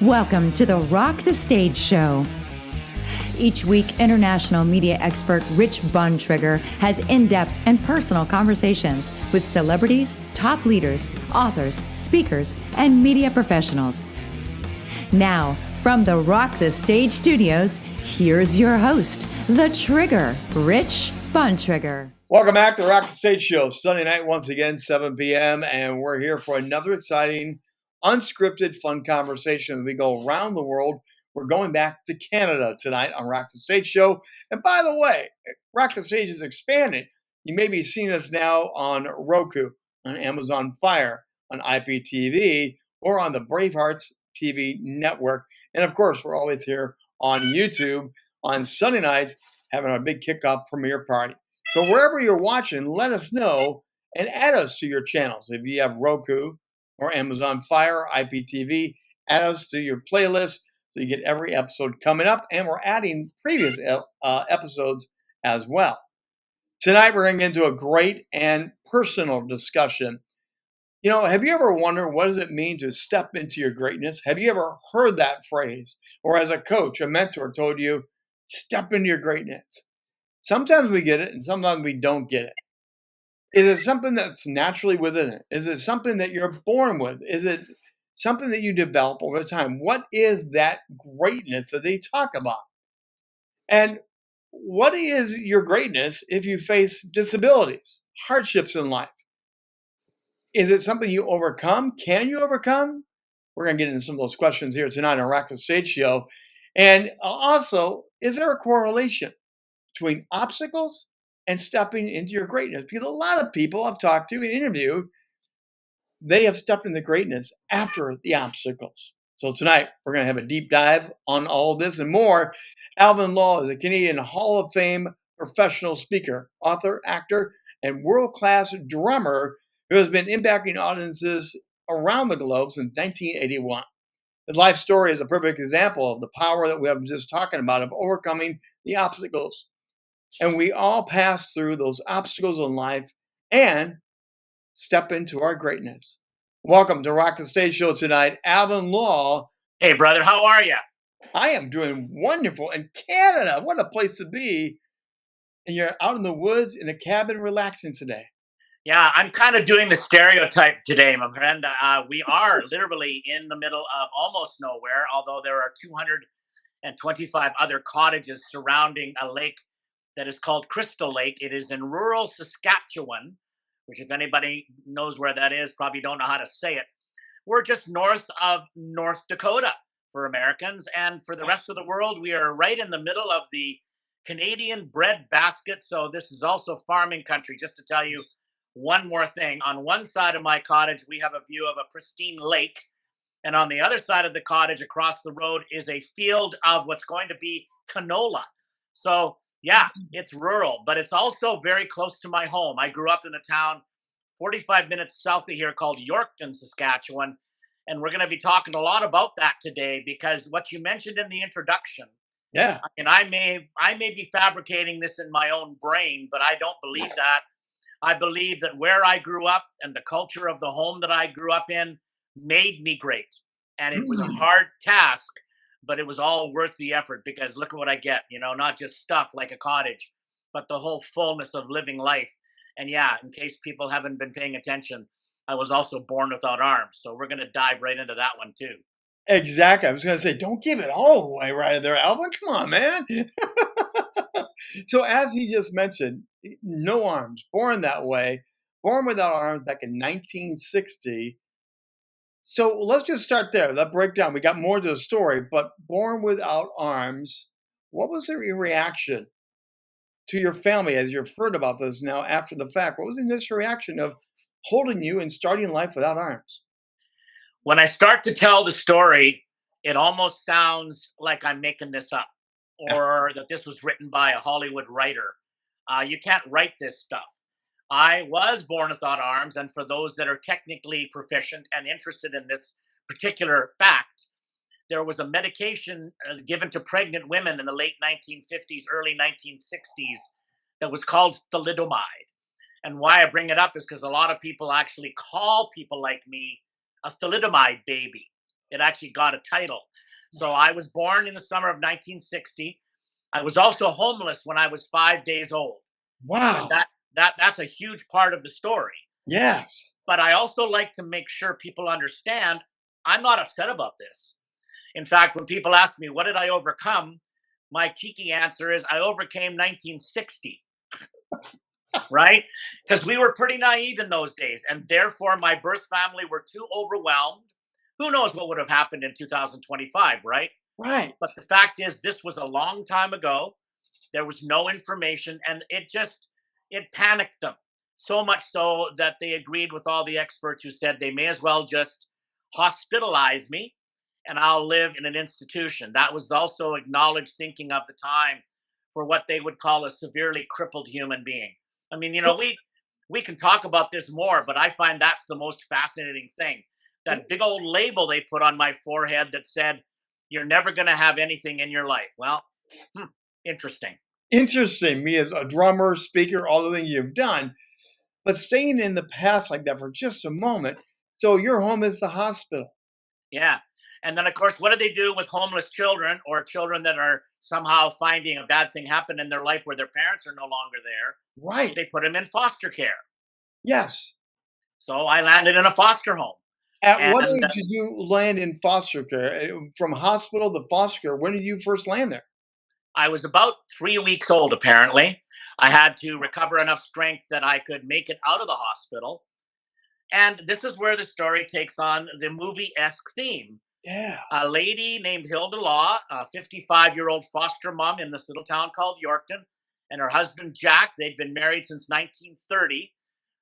Welcome to the Rock the Stage Show. Each week, international media expert Rich Bontrager has in-depth and personal conversations with celebrities, top leaders, authors, speakers, and media professionals. Now, from the Rock the Stage studios, here's your host, the Trigger, Rich Bontrager. Welcome back to the Rock the Stage Show. Sunday night, once again, 7 p.m., and we're here for another exciting, unscripted, fun conversation. We go around the world. We're going back to Canada tonight on Rock the Stage Show. And by the way, Rock the Stage is expanding. You may be seeing us now on Roku, on Amazon Fire, on IPTV, or on the Bravehearts TV network. And of course, we're always here on YouTube on Sunday nights, having our big kickoff premiere party. So wherever you're watching, let us know and add us to your channels. If you have Roku or Amazon Fire, IPTV, add us to your playlist so you get every episode coming up. And we're adding previous episodes as well. Tonight, we're going to get into a great and personal discussion. You know, have you ever wondered what does it mean to step into your greatness? Have you ever heard that phrase? Or as a coach, a mentor told you, step into your greatness. Sometimes we get it and sometimes we don't get it. Is it something that's naturally within it? Is it something that you're born with? Is it something that you develop over time? What is that greatness that they talk about? And what is your greatness if you face disabilities, hardships in life? Is it something you overcome? Can you overcome? We're going to get into some of those questions here tonight on Rock the Stage Show. And also, is there a correlation between obstacles and stepping into your greatness? Because a lot of people I've talked to and interviewed, they have stepped into greatness after the obstacles. So tonight, we're going to have a deep dive on all of this and more. Alvin Law is a Canadian Hall of Fame professional speaker, author, actor, and world-class drummer who has been impacting audiences around the globe since 1981. His life story is a perfect example of the power that we have just talking about of overcoming the obstacles. And we all pass through those obstacles in life and step into our greatness. Welcome to Rock the Stage Show tonight, Alvin Law. Hey, brother, how are you? I am doing wonderful in Canada. What a place to be. And you're out in the woods in a cabin relaxing today. Yeah, I'm kind of doing the stereotype today, my friend. We are literally in the middle of almost nowhere, although there are 225 other cottages surrounding a lake that is called Crystal Lake. It is in rural Saskatchewan, which if anybody knows where that is, probably don't know how to say it. We're just north of North Dakota for Americans. And for the rest of the world, we are right in the middle of the Canadian breadbasket. So this is also farming country. Just to tell you one more thing. On one side of my cottage, we have a view of a pristine lake. And on the other side of the cottage across the road is a field of what's going to be canola. So yeah, it's rural, but it's also very close to my home. I grew up in a town 45 minutes south of here called Yorkton, Saskatchewan. And we're going to be talking a lot about that today because what you mentioned in the introduction, yeah, and I may be fabricating this in my own brain, but I don't believe that. I believe that where I grew up and the culture of the home that I grew up in made me great. And it was a hard task, but it was all worth the effort because look at what I get, you know, not just stuff like a cottage, but the whole fullness of living life. And yeah, in case people haven't been paying attention, I was also born without arms. So we're going to dive right into that one too. Exactly. I was going to say, don't give it all away right there, Alvin. Come on, man. So as he just mentioned, no arms, born that way, born without arms back in 1960. So let's just start there. That breakdown. We got more to the story, but born without arms, what was your reaction to your family as you've heard about this now after the fact? What was the initial reaction of holding you and starting life without arms? When I start to tell the story, it almost sounds like I'm making this up or that this was written by a Hollywood writer. You can't write this stuff. I was born without arms, and for those that are technically proficient and interested in this particular fact, there was a medication given to pregnant women in the late 1950s, early 1960s that was called thalidomide. And why I bring it up is because a lot of people actually call people like me a thalidomide baby. It actually got a title. So I was born in the summer of 1960. I was also homeless when I was 5 days old. And Wow. that's a huge part of the story. Yes. But I also like to make sure people understand I'm not upset about this. In fact, when people ask me, what did I overcome? My cheeky answer is I overcame 1960, right? Because we were pretty naive in those days. And therefore, my birth family were too overwhelmed. Who knows what would have happened in 2025, right? Right. But the fact is, this was a long time ago. There was no information, and it panicked them so much so that they agreed with all the experts who said they may as well just hospitalize me and I'll live in an institution. That was also acknowledged thinking of the time for what they would call a severely crippled human being. I mean, we can talk about this more, but I find that's the most fascinating thing. That big old label they put on my forehead that said, you're never going to have anything in your life. Well, interesting. Interesting. Me as a drummer, speaker, all the things you've done, but staying in the past like that for just a moment. So your home is the hospital. Yeah. And then, of course, what do they do with homeless children or children that are somehow finding a bad thing happen in their life where their parents are no longer there? Right. They put them in foster care. Yes. So I landed in a foster home. At what age did you land in foster care? From hospital to foster care, when did you first land there? I was about 3 weeks old, apparently. I had to recover enough strength that I could make it out of the hospital. And this is where the story takes on the movie-esque theme. Yeah. A lady named Hilda Law, a 55-year-old foster mom in this little town called Yorkton, and her husband, Jack, they'd been married since 1930.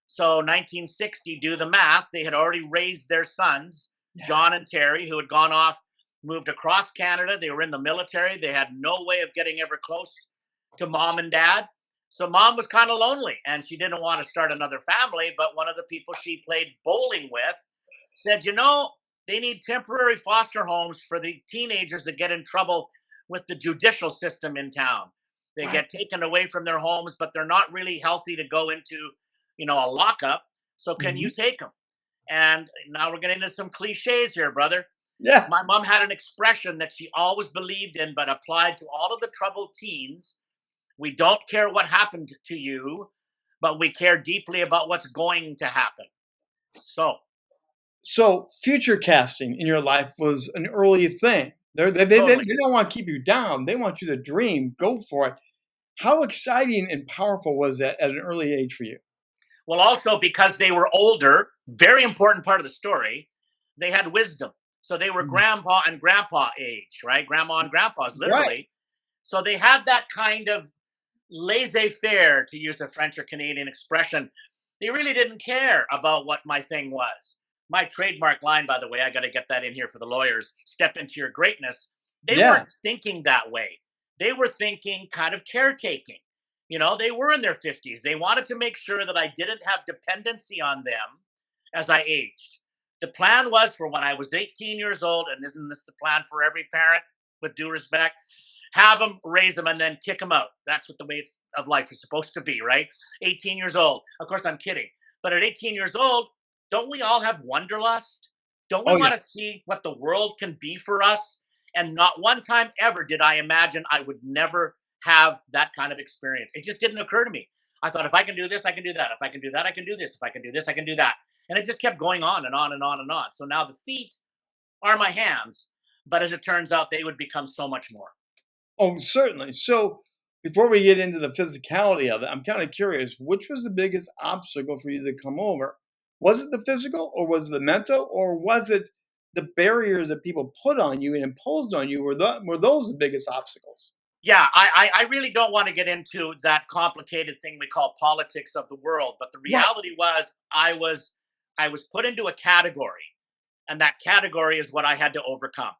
So 1960, do the math, they had already raised their sons, John and Terry, who had gone off, moved across Canada. They were in the military. They had no way of getting ever close to mom and dad. So mom was kind of lonely and she didn't want to start another family. But one of the people she played bowling with said, they need temporary foster homes for the teenagers that get in trouble with the judicial system in town. They get taken away from their homes, but they're not really healthy to go into, a lockup. So can you take them? And now we're getting into some cliches here, brother. Yeah. My mom had an expression that she always believed in, but applied to all of the troubled teens. We don't care what happened to you, but we care deeply about what's going to happen. So future casting in your life was an early thing. They don't want to keep you down. They want you to dream, go for it. How exciting and powerful was that at an early age for you? Well, also because they were older, very important part of the story, they had wisdom. So they were grandpa and grandpa age, right? Grandma and grandpas, literally. Right. So they had that kind of laissez-faire, to use a French or Canadian expression. They really didn't care about what my thing was. My trademark line, by the way, I got to get that in here for the lawyers, step into your greatness. They weren't thinking that way. They were thinking kind of caretaking. They were in their 50s. They wanted to make sure that I didn't have dependency on them as I aged. The plan was for when I was 18 years old, and isn't this the plan for every parent, with due respect, have them, raise them, and then kick them out. That's what the way of life is supposed to be, right? 18 years old. Of course, I'm kidding. But at 18 years old, don't we all have wanderlust? Don't we want to see what the world can be for us? And not one time ever did I imagine I would never have that kind of experience. It just didn't occur to me. I thought, if I can do this, I can do that. If I can do that, I can do this. If I can do this, I can do that. And it just kept going on and on and on and on. So now the feet are my hands, but as it turns out, they would become so much more. Oh, certainly. So before we get into the physicality of it, I'm kind of curious, which was the biggest obstacle for you to come over? Was it the physical, or was it the mental, or was it the barriers that people put on you and imposed on you? Were those the biggest obstacles? Yeah, I really don't want to get into that complicated thing we call politics of the world. But the reality was I was put into a category, and that category is what I had to overcome.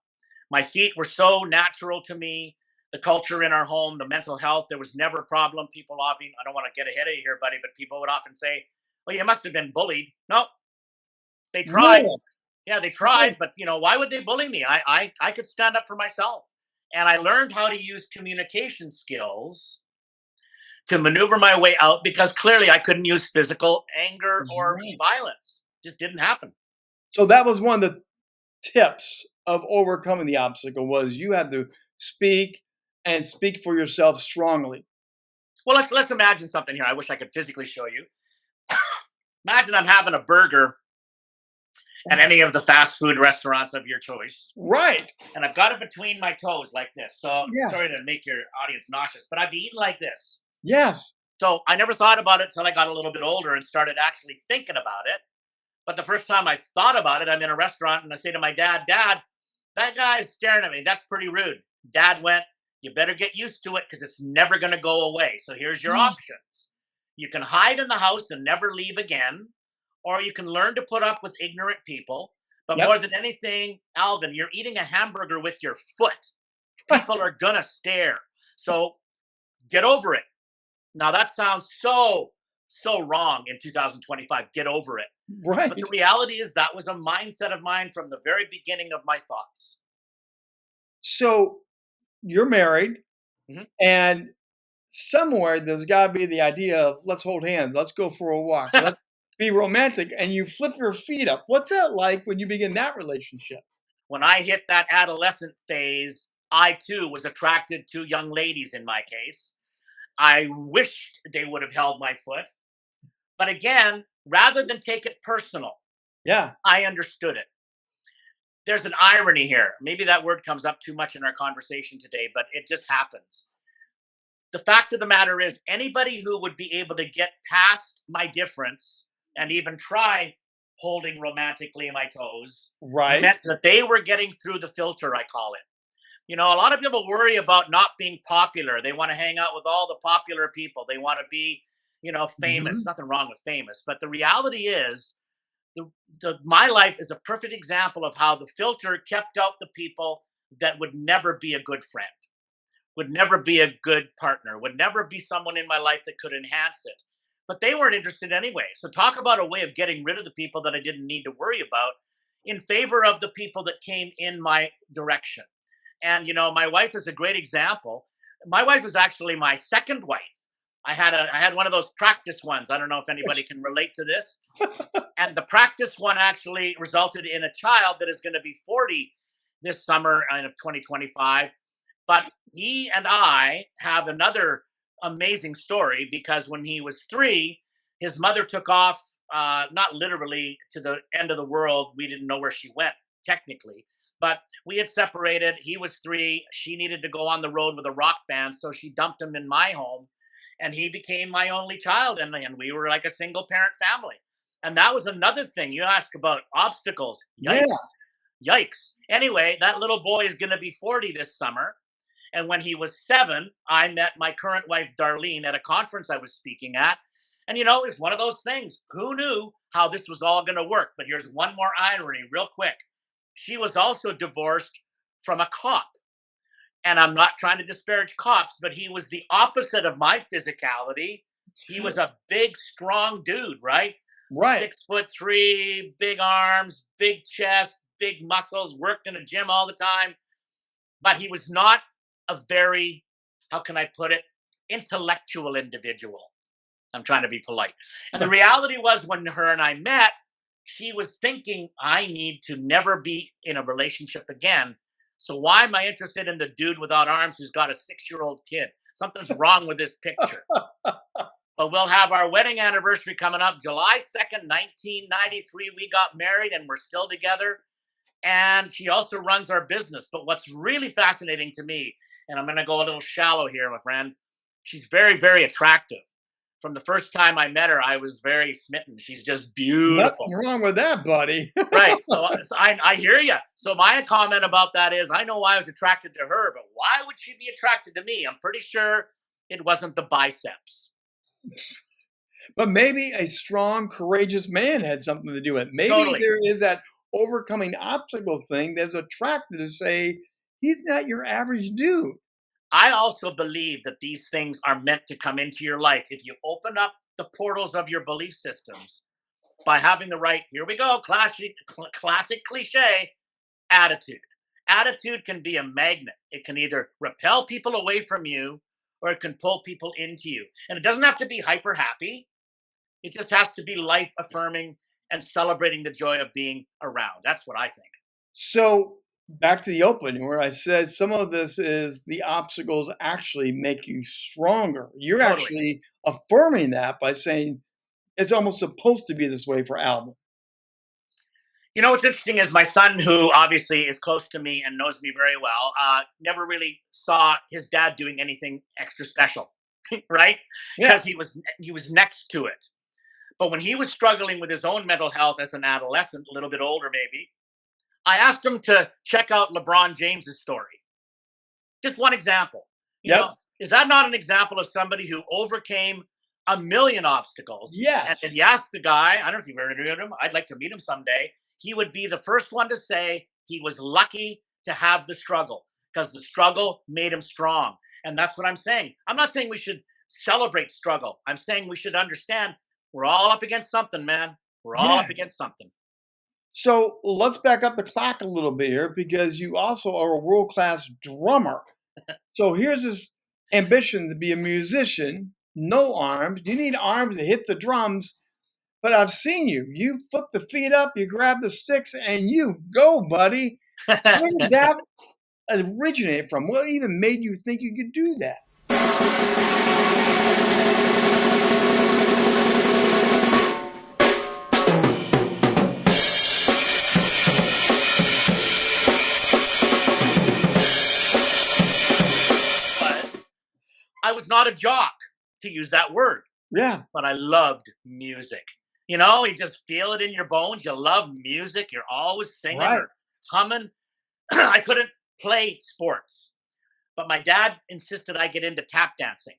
My feet were so natural to me. The culture in our home, the mental health, there was never a problem. People often, I don't want to get ahead of you here, buddy, but people would often say, well, you must have been bullied. No, they tried. No. Yeah, they tried, but why would they bully me? I could stand up for myself. And I learned how to use communication skills to maneuver my way out, because clearly I couldn't use physical anger or violence. It just didn't happen. So that was one of the tips of overcoming the obstacle was you had to speak and speak for yourself strongly. Well, let's imagine something here. I wish I could physically show you. Imagine I'm having a burger at any of the fast food restaurants of your choice, Right. and I've got it between my toes like this. So Yeah. sorry to make your audience nauseous, but I'd be eating like this. Yeah. So I never thought about it till I got a little bit older and started actually thinking about it. But the first time I thought about it, I'm in a restaurant and I say to my dad, Dad, that guy's staring at me. That's pretty rude. Dad went, you better get used to it because it's never going to go away. So here's your options. You can hide in the house and never leave again, or you can learn to put up with ignorant people. But Yep. more than anything, Alvin, you're eating a hamburger with your foot. People are going to stare. So get over it. Now that sounds so wrong in 2025. Get over it. Right. But the reality is that was a mindset of mine from the very beginning of my thoughts. So you're married, Mhm. and somewhere there's got to be the idea of let's hold hands, let's go for a walk, let's be romantic, and you flip your feet up. What's that like when you begin that relationship? When I hit that adolescent phase, I too was attracted to young ladies in my case. I wished they would have held my foot. But again, rather than take it personal, Yeah. I understood it. There's an irony here. Maybe that word comes up too much in our conversation today, but it just happens. The fact of the matter is, anybody who would be able to get past my difference and even try holding romantically my toes Right. meant that they were getting through the filter, I call it. You know, a lot of people worry about not being popular. They want to hang out with all the popular people. They want to be, famous. Mhm. Nothing wrong with famous. But the reality is, my life is a perfect example of how the filter kept out the people that would never be a good friend, would never be a good partner, would never be someone in my life that could enhance it. But they weren't interested anyway. So talk about a way of getting rid of the people that I didn't need to worry about in favor of the people that came in my direction. And my wife is a great example. My wife is actually my second wife. I had one of those practice ones. I don't know if anybody can relate to this. And the practice one actually resulted in a child that is going to be 40 this summer of 2025. But he and I have another amazing story because when he was 3, his mother took off, not literally to the end of the world. We didn't know where she went, technically. But we had separated. He was 3. She needed to go on the road with a rock band. So she dumped him in my home. And he became my only child. And we were like a single parent family. And that was another thing. You ask about obstacles. Yikes. Yeah. Yikes. Anyway, that little boy is going to be 40 this summer. And when he was 7, I met my current wife, Darlene, at a conference I was speaking at. And, it's one of those things. Who knew how this was all going to work? But here's one more irony, real quick. She was also divorced from a cop. And I'm not trying to disparage cops, but he was the opposite of my physicality. He was a big, strong dude, right? Right. 6'3", big arms, big chest, big muscles, worked in a gym all the time. But he was not a very, how can I put it, intellectual individual. I'm trying to be polite. And the reality was when her and I met, she was thinking, I need to never be in a relationship again. So why am I interested in the dude without arms who's got a 6-year-old kid? Something's wrong with this picture. But we'll have our wedding anniversary coming up July 2nd, 1993. We got married and we're still together. And she also runs our business. But what's really fascinating to me, and I'm going to go a little shallow here, my friend, she's very, very attractive. From the first time I met her, I was very smitten. She's just beautiful. Nothing wrong with that, buddy. Right. So I hear you. So my comment about that is I know why I was attracted to her, but why would she be attracted to me? I'm pretty sure it wasn't the biceps. But maybe a strong, courageous man had something to do with it. Maybe Totally. there is that overcoming obstacle thing that's attracted to say, he's not your average dude. I also believe that these things are meant to come into your life if you open up the portals of your belief systems by having the right, here we go, classic cliche, attitude. Attitude can be a magnet. It can either repel people away from you or it can pull people into you. And it doesn't have to be hyper happy. It just has to be life affirming and celebrating the joy of being around. That's what I think. So back to the opening where I said some of this is the obstacles actually make you stronger. You're Totally. actually affirming that by saying it's almost supposed to be this way for Alvin. You know what's interesting is my son, who obviously is close to me and knows me very well, never really saw his dad doing anything extra special, right? Yeah. Because he was next to it. But when he was struggling with his own mental health as an adolescent, a little bit older maybe, I asked him to check out LeBron James's story. Just one example. You Yep. know, is that not an example of somebody who overcame a million obstacles? Yes. And if you ask the guy, I don't know if you've ever interviewed him, I'd like to meet him someday. He would be the first one to say he was lucky to have the struggle because the struggle made him strong. And that's what I'm saying. I'm not saying we should celebrate struggle. I'm saying we should understand we're all up against something, man. We're all up Yes. against something. So let's back up the clock a little bit here because you also are a world-class drummer. So here's this ambition to be a musician, no arms. You need arms to hit the drums. But I've seen you. You flip the feet up, you grab the sticks, and you go, buddy. Where did that originate from? What even made you think you could do that? I was not a jock, to use that word, Yeah. but I loved music. You know, you just feel it in your bones. You love music. You're always singing Right. or humming. I couldn't play sports, but my dad insisted I get into tap dancing.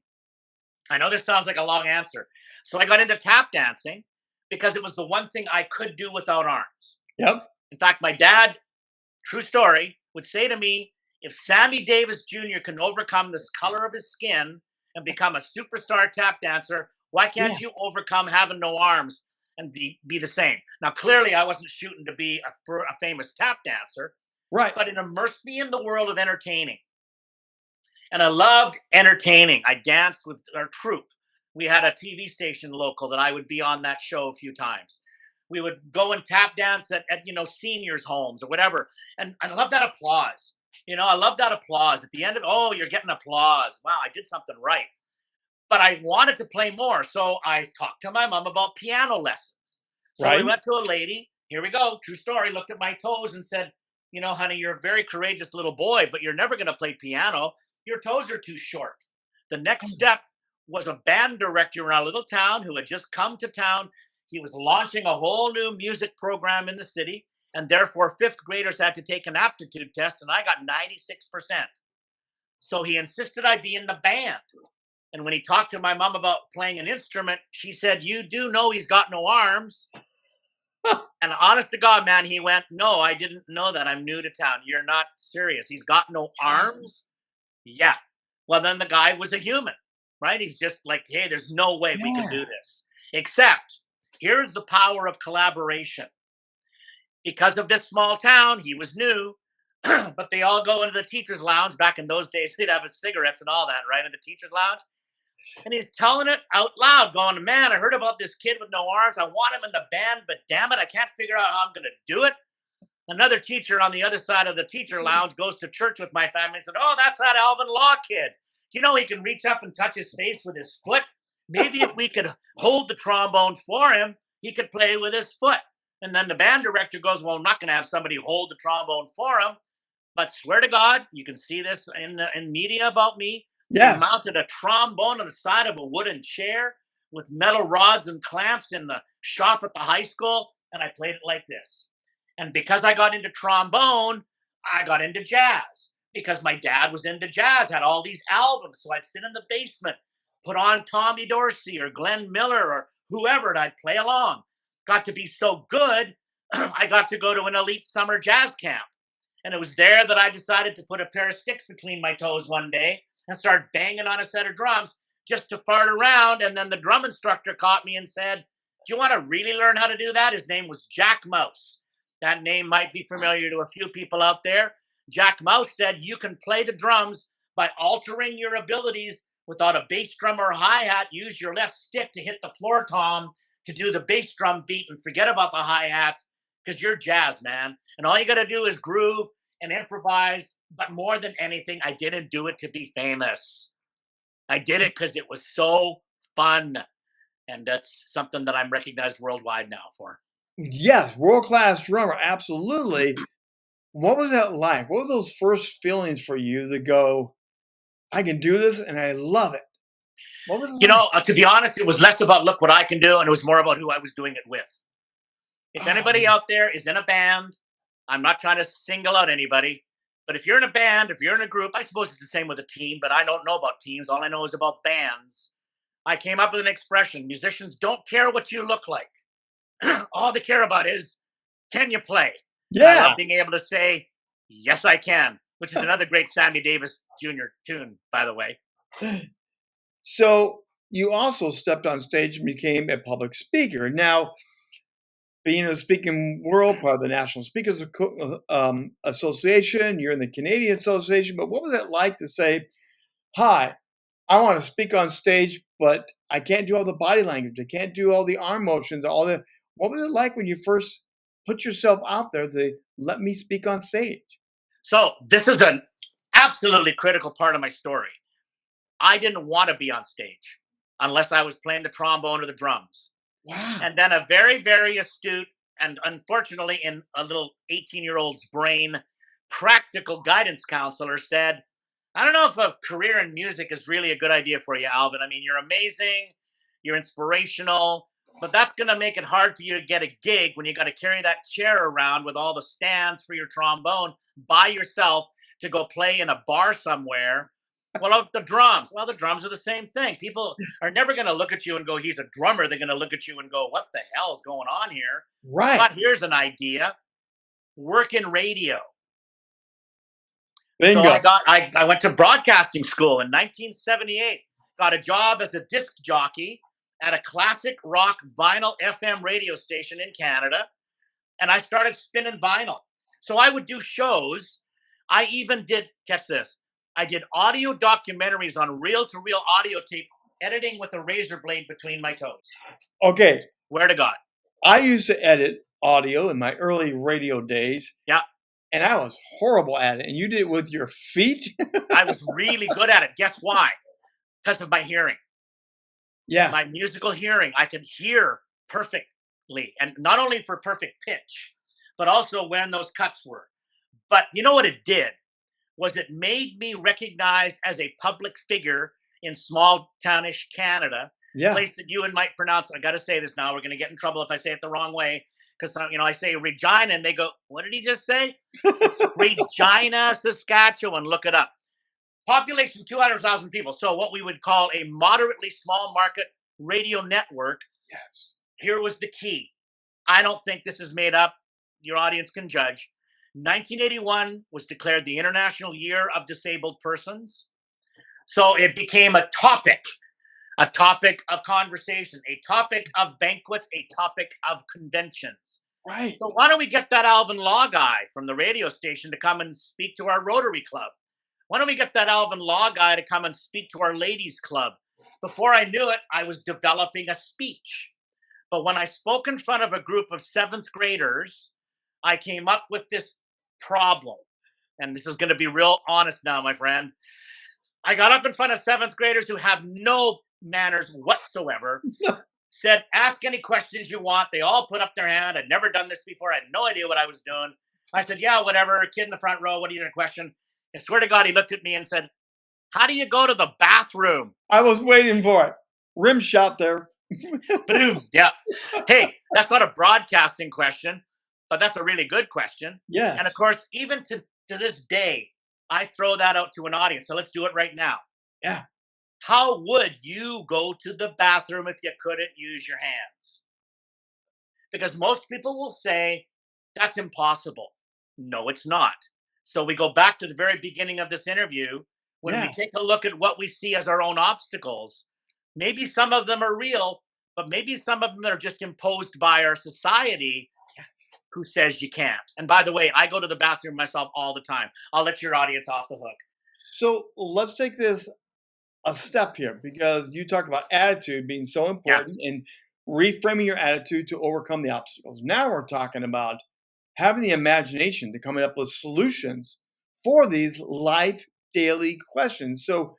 I know this sounds like a long answer. So I got into tap dancing because it was the one thing I could do without arms. Yep. In fact, my dad, true story, would say to me, if Sammy Davis Jr. can overcome this color of his skin and become a superstar tap dancer, why can't you overcome having no arms and be the same? Now, clearly, I wasn't shooting to be a famous tap dancer, Right. but it immersed me in the world of entertaining. And I loved entertaining. I danced with our troupe. We had a TV station local that I would be on that show a few times. We would go and tap dance at seniors' homes or whatever. And I love that applause. You know, I love that applause at the end of, oh, you're getting applause. Wow, I did something right. But I wanted to play more. So I talked to my mom about piano lessons. So I Right. went to a lady, here we go, true story, looked at my toes and said, you know, honey, you're a very courageous little boy, but you're never going to play piano. Your toes are too short. The next step was a band director in our little town who had just come to town. He was launching a whole new music program in the city, and therefore fifth graders had to take an aptitude test, and I got 96%. So he insisted I be in the band. And when he talked to my mom about playing an instrument, she said, you do know he's got no arms. And honest to God, man, he went, no, I didn't know that. I'm new to town. You're not serious. He's got no arms? Yeah. Well, then the guy was a human, right? He's just like, hey, there's no way we can do this. Except here's the power of collaboration. Because of this small town, he was new, but they all go into the teacher's lounge. Back in those days, they'd have his cigarettes and all that, right, in the teacher's lounge. And he's telling it out loud, going, man, I heard about this kid with no arms. I want him in the band, but damn it, I can't figure out how I'm going to do it. Another teacher on the other side of the teacher lounge goes to church with my family and said, oh, that's that Alvin Law kid. You know, he can reach up and touch his face with his foot. Maybe if we could hold the trombone for him, he could play with his foot. And then the band director goes, well, I'm not going to have somebody hold the trombone for him. But swear to God, you can see this in media about me. Yeah. They mounted a trombone on the side of a wooden chair with metal rods and clamps in the shop at the high school, and I played it like this. And because I got into trombone, I got into jazz. Because my dad was into jazz, had all these albums. So I'd sit in the basement, put on Tommy Dorsey or Glenn Miller or whoever, and I'd play along. Got to be so good, I got to go to an elite summer jazz camp. And it was there that I decided to put a pair of sticks between my toes one day and start banging on a set of drums just to fart around. And then the drum instructor caught me and said, do you want to really learn how to do that? His name was Jack Mouse. That name might be familiar to a few people out there. Jack Mouse said, you can play the drums by altering your abilities without a bass drum or a hi-hat. Use your left stick to hit the floor tom to do the bass drum beat and forget about the hi-hats because you're jazz, man. And all you got to do is groove. and improvise. But more than anything, I didn't do it to be famous. I did it because it was so fun. And that's something that I'm recognized worldwide now for. Yes, world-class drummer, absolutely. What was that like? What were those first feelings for you to go, I can do this and I love it? What was it like? To be honest, it was less about look what I can do, and it was more about who I was doing it with. If anybody out there is in a band, I'm not trying to single out anybody, but if you're in a band, if you're in a group, I suppose it's the same with a team, but I don't know about teams. All I know is about bands. I came up with an expression. Musicians don't care what you look like. All they care about is, can you play? And I love being able to say, yes, I can, which is another great Sammy Davis Jr. tune, by the way. So you also stepped on stage and became a public speaker. Now, being in the speaking world, part of the National Speakers Association, you're in the Canadian Association, but what was it like to say, hi, I want to speak on stage, but I can't do all the body language. I can't do all the arm motions, what was it like when you first put yourself out there to let me speak on stage? So this is an absolutely critical part of my story. I didn't want to be on stage unless I was playing the trombone or the drums. Wow. And then a very, very astute, and unfortunately in a little 18-year-old's brain, practical guidance counselor said, I don't know if a career in music is really a good idea for you, Alvin. I mean, you're amazing, you're inspirational, but that's going to make it hard for you to get a gig when you got to carry that chair around with all the stands for your trombone by yourself to go play in a bar somewhere. Well, the drums are the same thing. People are never going to look at you and go, he's a drummer. They're going to look at you and go, what the hell is going on here? Right. But here's an idea. Work in radio. Bingo. So I went to broadcasting school in 1978. Got a job as a disc jockey at a classic rock vinyl FM radio station in Canada. And I started spinning vinyl. So I would do shows. I even did, catch this, I did audio documentaries on reel-to-reel audio tape, editing with a razor blade between my toes. Okay. Swear to God. I used to edit audio in my early radio days. Yeah. And I was horrible at it. And you did it with your feet? I was really good at it. Guess why? Because of my hearing. Yeah. My musical hearing. I could hear perfectly. And not only for perfect pitch, but also when those cuts were. But you know what it did? Was it made me recognized as a public figure in small townish Canada, a place that you and might pronounce. I got to say this now. We're going to get in trouble if I say it the wrong way. Because, I say Regina and they go, what did he just say? It's Regina, Saskatchewan. Look it up. Population 200,000 people. So what we would call a moderately small market radio network. Yes. Here was the key. I don't think this is made up. Your audience can judge. 1981 was declared the International Year of Disabled Persons. So it became a topic of conversation, a topic of banquets, a topic of conventions. Right. So why don't we get that Alvin Law guy from the radio station to come and speak to our Rotary Club? Why don't we get that Alvin Law guy to come and speak to our Ladies Club? Before I knew it, I was developing a speech. But when I spoke in front of a group of 7th graders, I came up with this problem. And this is going to be real honest now, my friend. I got up in front of 7th graders who have no manners whatsoever, said, ask any questions you want. They all put up their hand. I'd never done this before. I had no idea what I was doing. I said, yeah, whatever. Kid in the front row, what is your question? I swear to God, he looked at me and said, how do you go to the bathroom? I was waiting for it. Rim shot there. Boom. Yeah. Hey, that's not a broadcasting question, but that's a really good question. Yeah. And of course, even to this day, I throw that out to an audience. So let's do it right now. Yeah. How would you go to the bathroom if you couldn't use your hands? Because most people will say, that's impossible. No, it's not. So we go back to the very beginning of this interview. When we take a look at what we see as our own obstacles, maybe some of them are real, but maybe some of them are just imposed by our society who says you can't. And by the way, I go to the bathroom myself all the time. I'll let your audience off the hook. So let's take this a step here, because you talked about attitude being so important and reframing your attitude to overcome the obstacles. Now we're talking about having the imagination to coming up with solutions for these life daily questions. So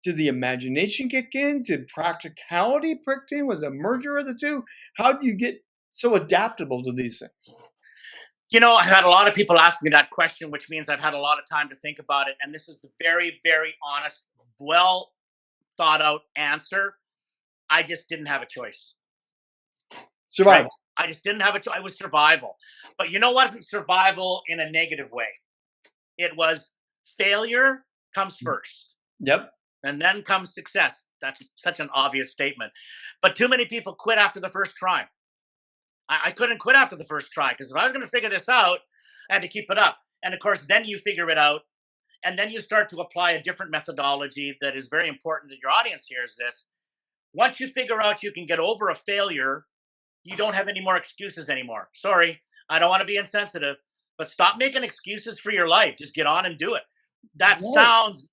did the imagination kick in? Did practicality kick in? Was it a merger of the two? How do you get so adaptable to these things? I've had a lot of people ask me that question, which means I've had a lot of time to think about it. And this is the very, very honest, well thought out answer. I just didn't have a choice. Survival. Right? I just didn't have a choice. It was survival. But wasn't survival in a negative way. It was failure comes first. Yep. And then comes success. That's such an obvious statement. But too many people quit after the first try. I couldn't quit after the first try because if I was going to figure this out, I had to keep it up. And of course, then you figure it out. And then you start to apply a different methodology that is very important that your audience hears this. Once you figure out you can get over a failure, you don't have any more excuses anymore. Sorry, I don't want to be insensitive, but stop making excuses for your life. Just get on and do it. That sounds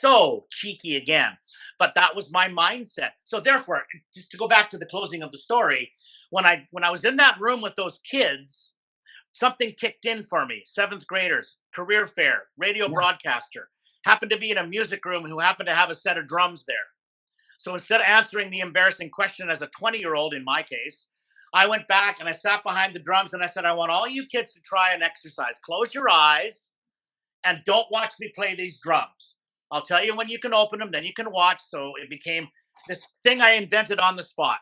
so cheeky again, but that was my mindset. So therefore, just to go back to the closing of the story, when I was in that room with those kids, something kicked in for me. 7th graders, career fair, radio broadcaster, happened to be in a music room who happened to have a set of drums there. So instead of answering the embarrassing question as a 20-year-old in my case, I went back and I sat behind the drums and I said, I want all you kids to try an exercise. Close your eyes and don't watch me play these drums. I'll tell you when you can open them, then you can watch. So it became this thing I invented on the spot.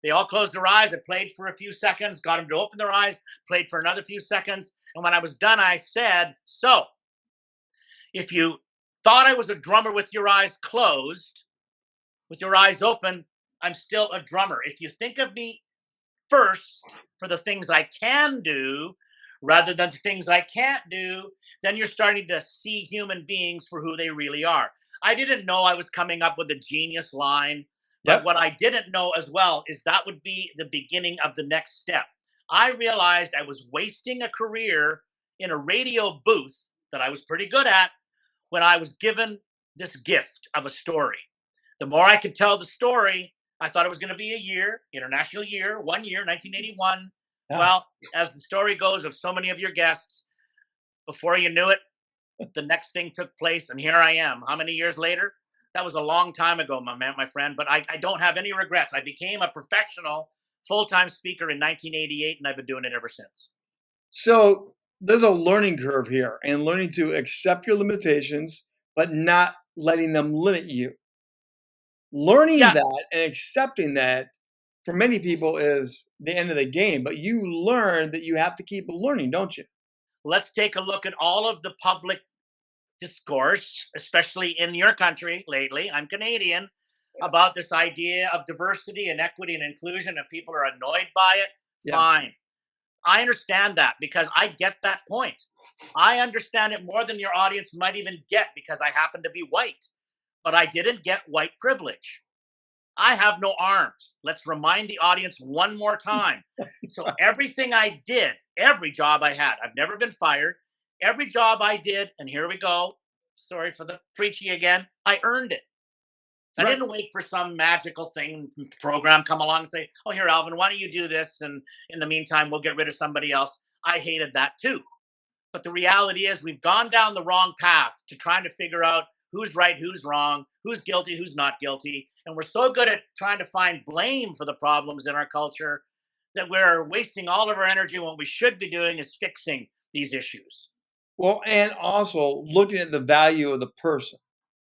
They all closed their eyes. I played for a few seconds, got them to open their eyes, played for another few seconds. And when I was done, I said, so if you thought I was a drummer with your eyes closed, with your eyes open, I'm still a drummer. If you think of me first for the things I can do rather than the things I can't do, then you're starting to see human beings for who they really are. I didn't know I was coming up with a genius line, but what I didn't know as well is that would be the beginning of the next step. I realized I was wasting a career in a radio booth that I was pretty good at when I was given this gift of a story. The more I could tell the story, I thought it was going to be a year, international year, 1 year, 1981. Yeah. Well, as the story goes of so many of your guests, before you knew it, the next thing took place, and here I am. How many years later? That was a long time ago, my friend, but I don't have any regrets. I became a professional full-time speaker in 1988, and I've been doing it ever since. So there's a learning curve here, and learning to accept your limitations, but not letting them limit you. Learning that and accepting that for many people is the end of the game, but you learn that you have to keep learning, don't you? Let's take a look at all of the public discourse, especially in your country lately. I'm Canadian, about this idea of diversity and equity and inclusion, and people are annoyed by it. Fine. I understand that because I get that point. I understand it more than your audience might even get because I happen to be white, but I didn't get white privilege. I have no arms. Let's remind the audience one more time. So everything I did, every job I had, I've never been fired. Every job I did, and here we go. Sorry for the preachy again. I earned it. I didn't wait for some magical thing program come along and say, oh, here, Alvin, why don't you do this? And in the meantime, we'll get rid of somebody else. I hated that too. But the reality is we've gone down the wrong path to trying to figure out who's right, who's wrong, who's guilty, who's not guilty. And we're so good at trying to find blame for the problems in our culture that we're wasting all of our energy when what we should be doing is fixing these issues. Well, and also looking at the value of the person.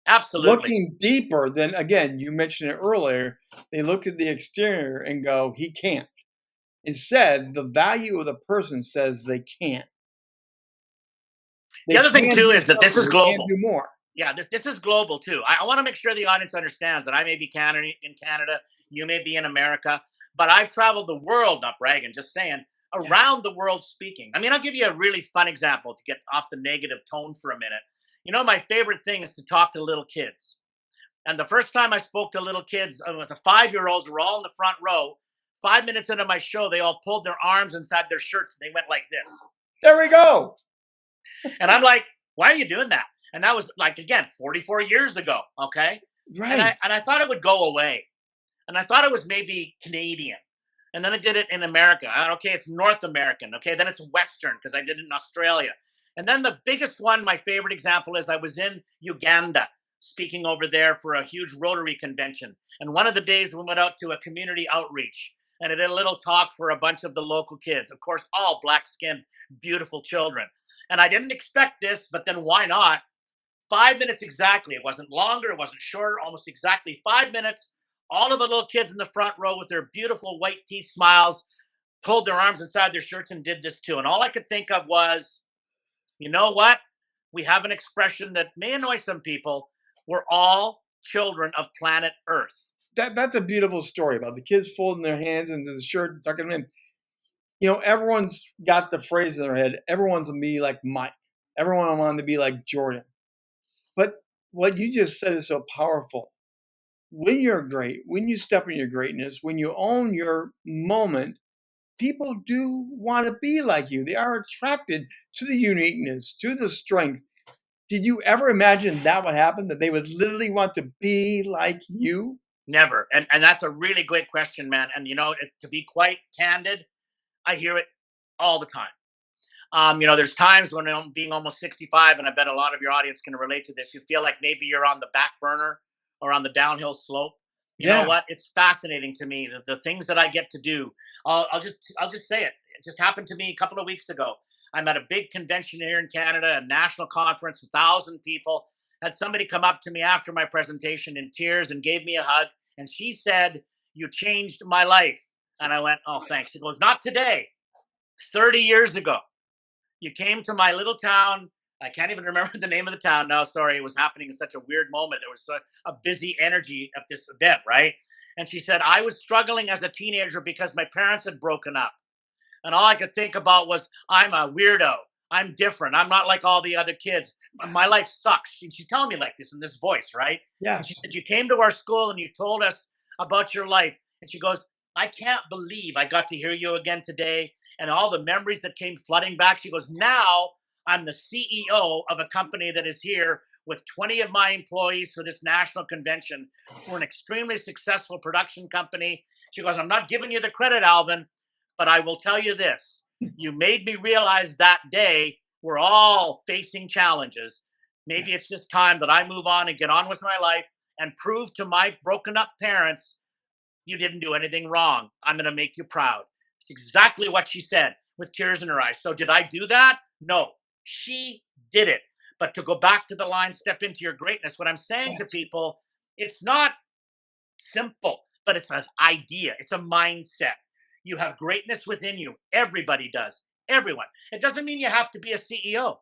Absolutely. Looking deeper than, again, you mentioned it earlier, they look at the exterior and go, he can't. Instead, the value of the person says they can't. The other thing, too, is that this is global. They can't do more. Yeah, this is global, too. I want to make sure the audience understands that I may be in Canada, you may be in America, but I've traveled the world, not bragging, just saying, around the world speaking. I mean, I'll give you a really fun example to get off the negative tone for a minute. You know, my favorite thing is to talk to little kids. And the first time I spoke to little kids, with the 5-year-olds were all in the front row. 5 minutes into my show, they all pulled their arms inside their shirts and they went like this. There we go. And I'm like, why are you doing that? And that was like, again, 44 years ago. Okay. Right. And I thought it would go away. And I thought it was maybe Canadian. And then I did it in America. Okay, it's North American. Okay, then it's Western because I did it in Australia. And then the biggest one, my favorite example is I was in Uganda speaking over there for a huge Rotary convention. And one of the days we went out to a community outreach and I did a little talk for a bunch of the local kids, of course, all black-skinned, beautiful children. And I didn't expect this, but then why not? 5 minutes exactly. It wasn't longer, it wasn't shorter, almost exactly 5 minutes. All of the little kids in the front row with their beautiful white teeth smiles pulled their arms inside their shirts and did this too. And all I could think of was, you know what? We have an expression that may annoy some people. We're all children of planet Earth. That's a beautiful story about the kids folding their hands into the shirt and tucking them in. You know, everyone's got the phrase in their head. Everyone's going to be like Mike. Everyone wanted to be like Jordan. But what you just said is so powerful. When you're great, when you step in your greatness, when you own your moment, people do want to be like you. They are attracted to the uniqueness, to the strength. Did you ever imagine that would happen, that they would literally want to be like you? Never. And that's a really great question, man. And, you know, to be quite candid, I hear it all the time. You know, there's times when I'm being almost 65, and I bet a lot of your audience can relate to this. You feel like maybe you're on the back burner or on the downhill slope. You know what? It's fascinating to me, the things that I get to do. I'll just say it. It just happened to me a couple of weeks ago. I'm at a big convention here in Canada, a national conference, 1,000 people. Had somebody come up to me after my presentation in tears and gave me a hug. And she said, "You changed my life." And I went, "Oh, thanks." She goes, "Not today. 30 years ago. You came to my little town." I can't even remember the name of the town now. Sorry, it was happening in such a weird moment. There was such a busy energy at this event, right? And she said, "I was struggling as a teenager because my parents had broken up. And all I could think about was, I'm a weirdo. I'm different. I'm not like all the other kids. My life sucks." She's telling me like this in this voice, right? Yes. And she said, "You came to our school and you told us about your life." And she goes, "I can't believe I got to hear you again today. And all the memories that came flooding back." She goes, "Now I'm the CEO of a company that is here with 20 of my employees for this national convention. We're an extremely successful production company." She goes, "I'm not giving you the credit, Alvin, but I will tell you this. You made me realize that day we're all facing challenges. Maybe it's just time that I move on and get on with my life and prove to my broken up parents you didn't do anything wrong. I'm going to make you proud." It's exactly what she said with tears in her eyes. So did I do that? No, she did it. But to go back to the line, step into your greatness, what I'm saying to people, it's not simple, but it's an idea. It's a mindset. You have greatness within you. Everybody does. Everyone. It doesn't mean you have to be a CEO.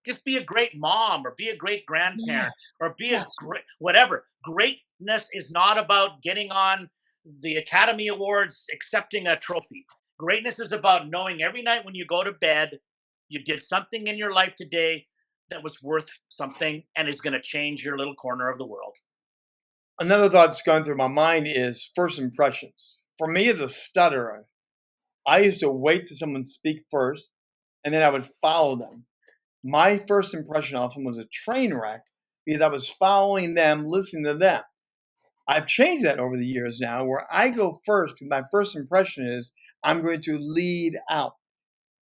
Just be a great mom or be a great grandparent or be a great whatever. Greatness is not about getting on the Academy Awards, accepting a trophy. Greatness is about knowing every night when you go to bed, you did something in your life today that was worth something and is going to change your little corner of the world. Another thought that's going through my mind is first impressions. For me as a stutterer, I used to wait till someone speak first, and then I would follow them. My first impression often was a train wreck because I was following them, listening to them. I've changed that over the years now, where I go first because my first impression is I'm going to lead out.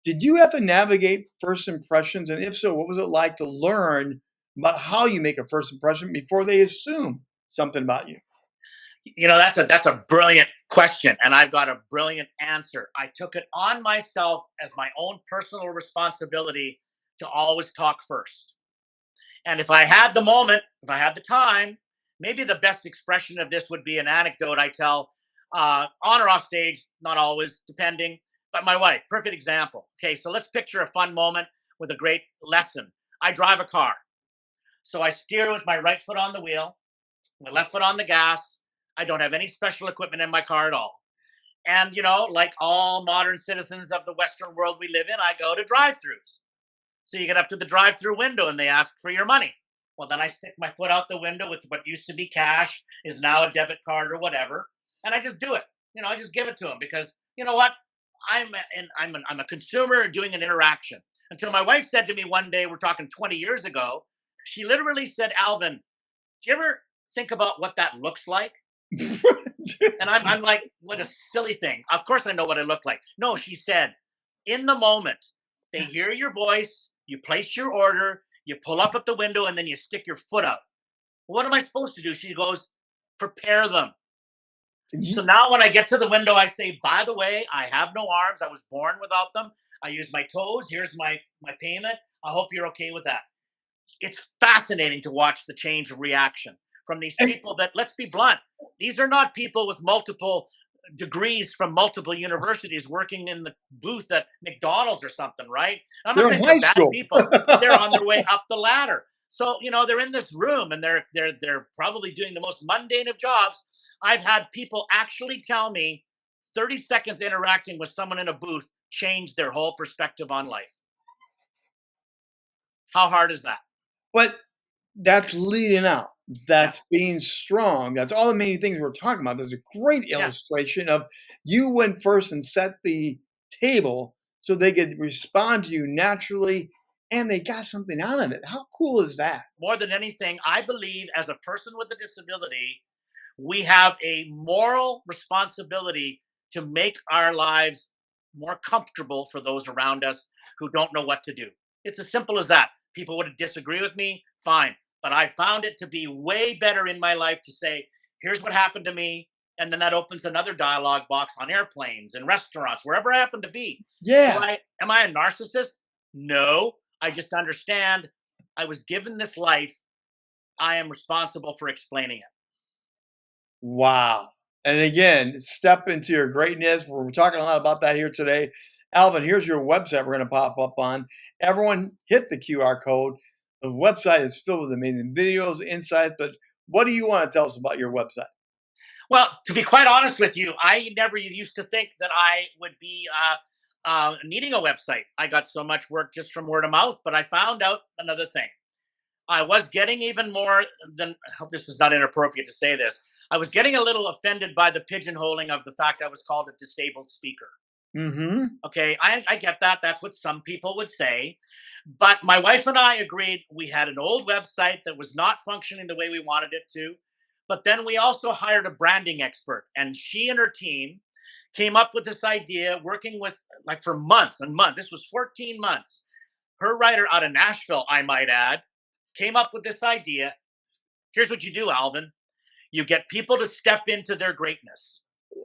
Did you have to navigate first impressions? And if so, what was it like to learn about how you make a first impression before they assume something about you? You know, that's a brilliant question, and I've got a brilliant answer. I took it on myself as my own personal responsibility to always talk first. And if I had the moment, if I had the time, maybe the best expression of this would be an anecdote I tell on or off stage, not always, depending. But my wife, perfect example. Okay, so let's picture a fun moment with a great lesson. I drive a car. So I steer with my right foot on the wheel, my left foot on the gas. I don't have any special equipment in my car at all. And, you know, like all modern citizens of the Western world we live in, I go to drive-thrus. So you get up to the drive-through window and they ask for your money. Well, then I stick my foot out the window with what used to be cash, is now a debit card or whatever, and I just do it. You know, I just give it to them because, you know what? I'm a consumer doing an interaction. Until my wife said to me one day, we're talking 20 years ago, she literally said, "Alvin, do you ever think about what that looks like?" And I'm like, what a silly thing. Of course I know what I look like. No, she said, in the moment, they hear your voice, you place your order, you pull up at the window, and then you stick your foot up. What am I supposed to do? She goes, prepare them. So now when I get to the window, I say, by the way, I have no arms. I was born without them. I use my toes. Here's my payment. I hope you're okay with that. It's fascinating to watch the change of reaction from these people that, let's be blunt, these are not people with multiple degrees from multiple universities working in the booth at McDonald's or something, right? I'm not saying they're bad people. They're on their way up the ladder. So, they're in this room and they're probably doing the most mundane of jobs. I've had people actually tell me 30 seconds interacting with someone in a booth changed their whole perspective on life. How hard is that? But that's leading out. That's being strong. That's all the many things we're talking about. There's a great illustration of you went first and set the table so they could respond to you naturally, and they got something out of it. How cool is that? More than anything, I believe as a person with a disability, we have a moral responsibility to make our lives more comfortable for those around us who don't know what to do. It's as simple as that. People would disagree with me, fine. But I found it to be way better in my life to say, here's what happened to me. And then that opens another dialogue box on airplanes and restaurants, wherever I happen to be. Yeah. Am I a narcissist? No. I just understand I was given this life. I am responsible for explaining it. Wow. And again, step into your greatness. We're talking a lot about that here today. Alvin, here's your website we're going to pop up on. Everyone hit the QR code. The website is filled with amazing videos, insights, but what do you want to tell us about your website? Well, to be quite honest with you, I never used to think that I would be needing a website. I got so much work just from word of mouth, but I found out another thing. I was getting even more than, I hope this is not inappropriate to say this, I was getting a little offended by the pigeonholing of the fact I was called a disabled speaker. Mm-hmm. Okay, I get that. That's what some people would say. But my wife and I agreed we had an old website that was not functioning the way we wanted it to. But then we also hired a branding expert, and she and her team came up with this idea, working with for months and months. This was 14 months. Her writer out of Nashville, I might add, came up with this idea. Here's what you do, Alvin. You get people to step into their greatness.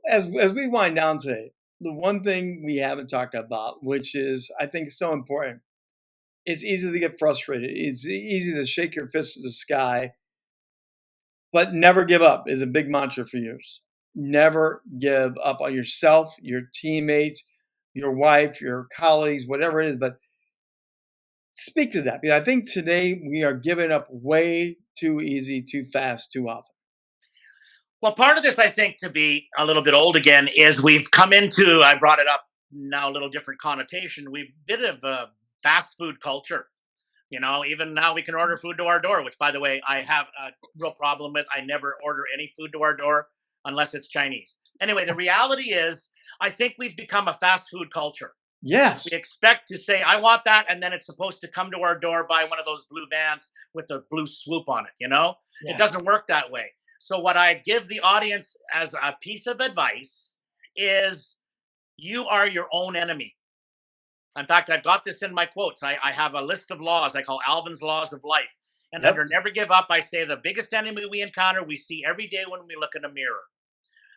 As we wind down today, the one thing we haven't talked about, which is, I think, so important, it's easy to get frustrated. It's easy to shake your fist at the sky, but never give up is a big mantra for years. Never give up on yourself, your teammates, your wife, your colleagues, whatever it is. But speak to that, because I think today we are giving up way too easy, too fast, too often. Well, part of this, I think, to be a little bit old again, is we've come into, I brought it up now, a little different connotation. We've been a bit of a fast food culture. Even now we can order food to our door, which, by the way, I have a real problem with. I never order any food to our door unless it's Chinese. Anyway, the reality is, I think we've become a fast food culture. Yes. We expect to say, I want that, and then it's supposed to come to our door by one of those blue vans with the blue swoop on it, Yeah. It doesn't work that way. So what I give the audience as a piece of advice is you are your own enemy. In fact, I've got this in my quotes. I have a list of laws I call Alvin's laws of life. And under never give up, I say the biggest enemy we encounter, we see every day when we look in a mirror.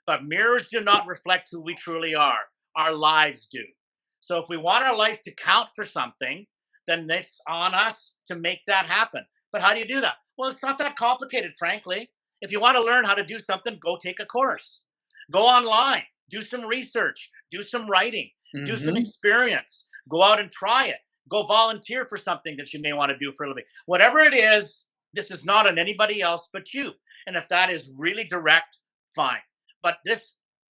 But mirrors do not reflect who we truly are. Our lives do. So if we want our life to count for something, then it's on us to make that happen. But how do you do that? Well, it's not that complicated, frankly. If you want to learn how to do something, go take a course. Go online, do some research, do some writing, do some experience. Go out and try it. Go volunteer for something that you may want to do for a living. Whatever it is, this is not on anybody else but you. And if that is really direct, fine. But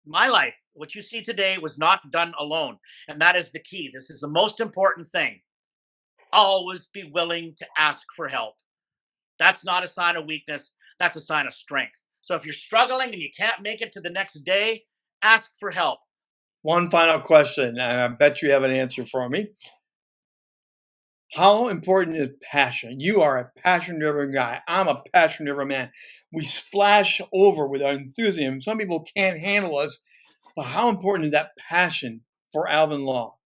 my life, what you see today, was not done alone. And that is the key. This is the most important thing. Always be willing to ask for help. That's not a sign of weakness. That's a sign of strength. So if you're struggling and you can't make it to the next day, ask for help. One final question, and I bet you have an answer for me. How important is passion? You are a passion-driven guy. I'm a passion-driven man. We splash over with our enthusiasm. Some people can't handle us, but how important is that passion for Alvin Law?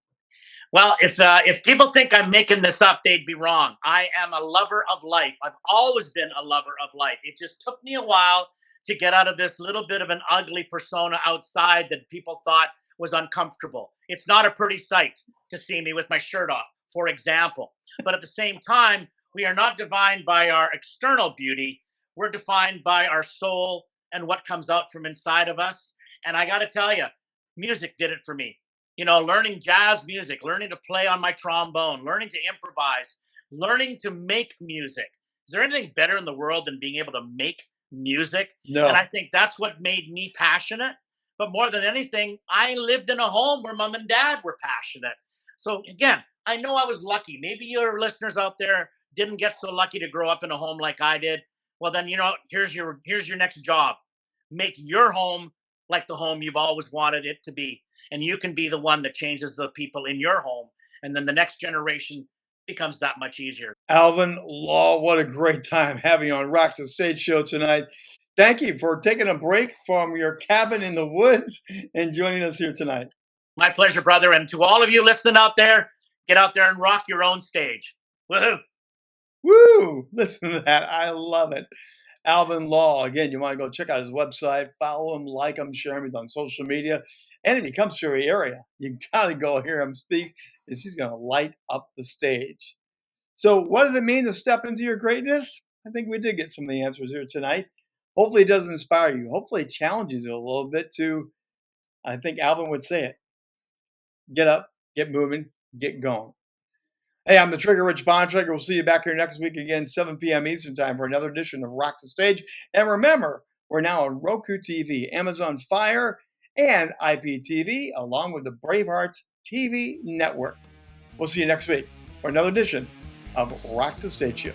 Well, if people think I'm making this up, they'd be wrong. I am a lover of life. I've always been a lover of life. It just took me a while to get out of this little bit of an ugly persona outside that people thought was uncomfortable. It's not a pretty sight to see me with my shirt off, for example. But at the same time, we are not defined by our external beauty. We're defined by our soul and what comes out from inside of us. And I got to tell you, music did it for me. Learning jazz music, learning to play on my trombone, learning to improvise, learning to make music. Is there anything better in the world than being able to make music? No. And I think that's what made me passionate. But more than anything, I lived in a home where mom and dad were passionate. So again, I know I was lucky. Maybe your listeners out there didn't get so lucky to grow up in a home like I did. Well, then, here's your next job. Make your home like the home you've always wanted it to be. And you can be the one that changes the people in your home. And then the next generation becomes that much easier. Alvin Law, what a great time having you on Rock the Stage Show tonight. Thank you for taking a break from your cabin in the woods and joining us here tonight. My pleasure, brother. And to all of you listening out there, get out there and rock your own stage. Woohoo! Woo! Listen to that. I love it. Alvin Law. Again, you want to go check out his website, follow him, like him, share him. He's on social media. And if he comes to your area, you got to go hear him speak, because he's going to light up the stage. So what does it mean to step into your greatness? I think we did get some of the answers here tonight. Hopefully it doesn't inspire you. Hopefully it challenges you a little bit to, I think Alvin would say it, get up, get moving, get going. Hey, I'm the Trigger, Rich Bontrager. We'll see you back here next week again, 7 p.m. Eastern Time for another edition of Rock the Stage. And remember, we're now on Roku TV, Amazon Fire, and IPTV, along with the Bravehearts TV network. We'll see you next week for another edition of Rock the Stage Show.